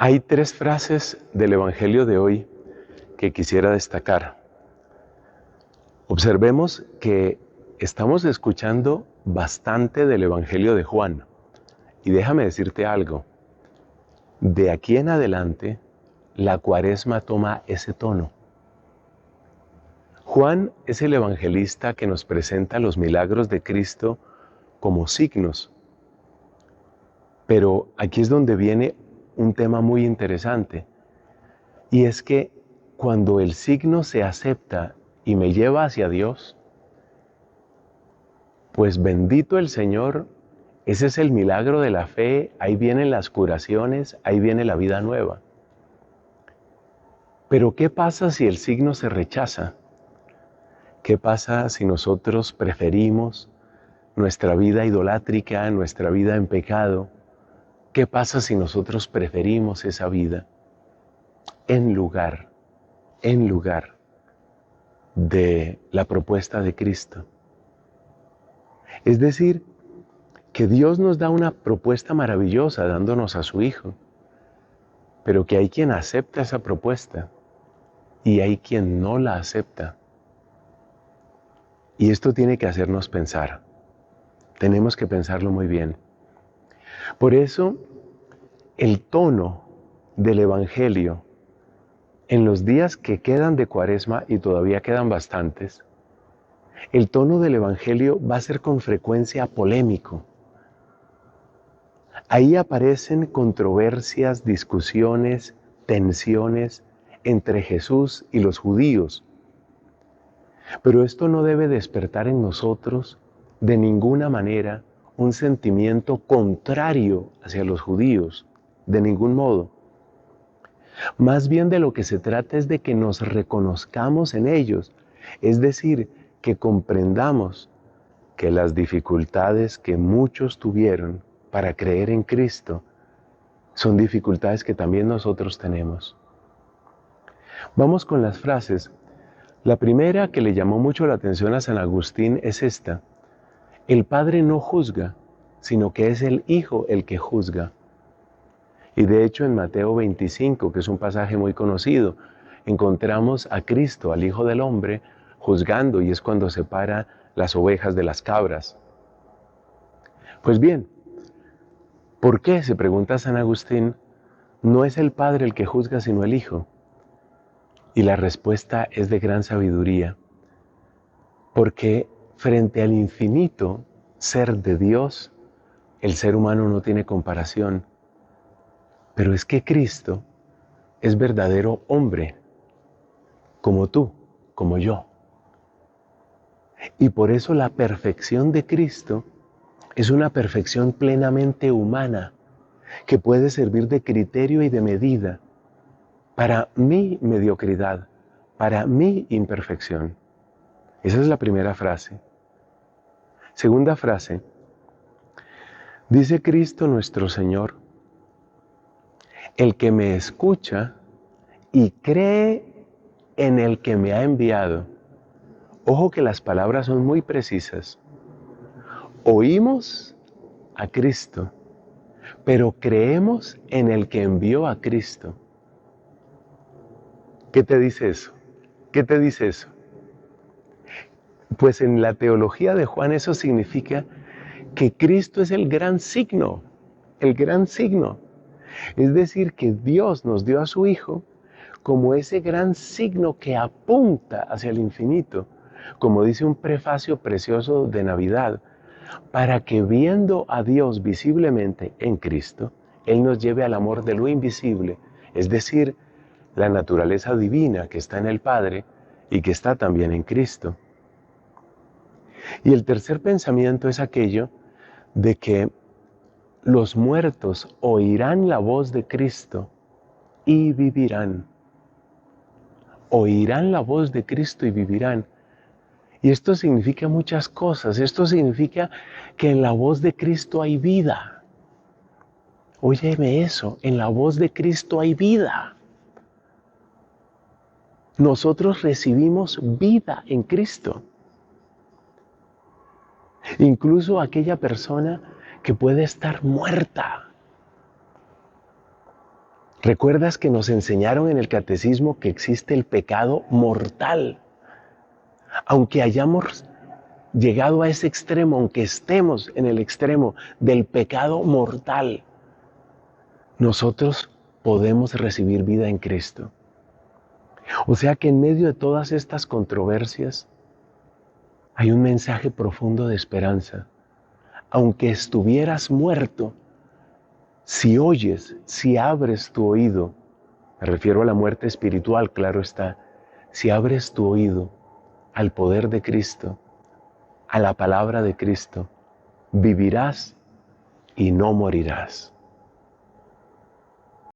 Hay tres frases del Evangelio de hoy que quisiera destacar. Observemos que estamos escuchando bastante del Evangelio de Juan. Y déjame decirte algo. De aquí en adelante, la Cuaresma toma ese tono. Juan es el evangelista que nos presenta los milagros de Cristo como signos. Pero aquí es donde viene un tema muy interesante. Y es que cuando el signo se acepta y me lleva hacia Dios, pues bendito el Señor, ese es el milagro de la fe, ahí vienen las curaciones, ahí viene la vida nueva. Pero ¿qué pasa si el signo se rechaza? ¿Qué pasa si nosotros preferimos nuestra vida idolátrica, nuestra vida en pecado? ¿Qué pasa si nosotros preferimos esa vida en lugar de la propuesta de Cristo? Es decir, que Dios nos da una propuesta maravillosa dándonos a su Hijo, pero que hay quien acepta esa propuesta y hay quien no la acepta. Y esto tiene que hacernos pensar. Tenemos que pensarlo muy bien. Por eso, el tono del Evangelio en los días que quedan de Cuaresma, y todavía quedan bastantes, el tono del Evangelio va a ser con frecuencia polémico. Ahí aparecen controversias, discusiones, tensiones entre Jesús y los judíos. Pero esto no debe despertar en nosotros de ninguna manera un sentimiento contrario hacia los judíos, de ningún modo. Más bien de lo que se trata es de que nos reconozcamos en ellos, es decir, que comprendamos que las dificultades que muchos tuvieron para creer en Cristo son dificultades que también nosotros tenemos. Vamos con las frases. La primera que le llamó mucho la atención a San Agustín es esta: el Padre no juzga, sino que es el Hijo el que juzga. Y de hecho en Mateo 25, que es un pasaje muy conocido, encontramos a Cristo, al Hijo del Hombre, juzgando, y es cuando separa las ovejas de las cabras. Pues bien, ¿por qué, se pregunta San Agustín, no es el Padre el que juzga sino el Hijo? Y la respuesta es de gran sabiduría, porque frente al infinito ser de Dios, el ser humano no tiene comparación. Pero es que Cristo es verdadero hombre, como tú, como yo. Y por eso la perfección de Cristo es una perfección plenamente humana, que puede servir de criterio y de medida para mi mediocridad, para mi imperfección. Esa es la primera frase. Segunda frase, dice Cristo nuestro Señor: el que me escucha y cree en el que me ha enviado. Ojo que las palabras son muy precisas. Oímos a Cristo, pero creemos en el que envió a Cristo. ¿Qué te dice eso? ¿Qué te dice eso? Pues en la teología de Juan eso significa que Cristo es el gran signo, el gran signo. Es decir, que Dios nos dio a su Hijo como ese gran signo que apunta hacia el infinito, como dice un prefacio precioso de Navidad, para que viendo a Dios visiblemente en Cristo, Él nos lleve al amor de lo invisible, es decir, la naturaleza divina que está en el Padre y que está también en Cristo. Y el tercer pensamiento es aquello de que los muertos oirán la voz de Cristo y vivirán. Oirán la voz de Cristo y vivirán. Y esto significa muchas cosas. Esto significa que en la voz de Cristo hay vida. Óyeme eso, en la voz de Cristo hay vida. Nosotros recibimos vida en Cristo. Incluso aquella persona que puede estar muerta. ¿Recuerdas que nos enseñaron en el catecismo que existe el pecado mortal? Aunque hayamos llegado a ese extremo, aunque estemos en el extremo del pecado mortal, nosotros podemos recibir vida en Cristo. O sea que en medio de todas estas controversias hay un mensaje profundo de esperanza. Aunque estuvieras muerto, si oyes, si abres tu oído, me refiero a la muerte espiritual, claro está, si abres tu oído al poder de Cristo, a la palabra de Cristo, vivirás y no morirás.